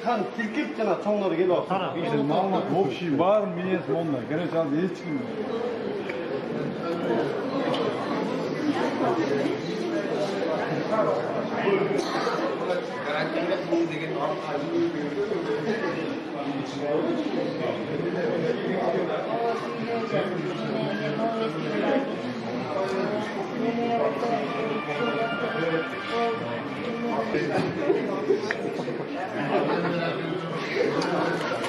Kan tilkip jana çoңları келip атат. İşte malumat общий var miniyet monda. Gene çaldı hiç kim. Thank you.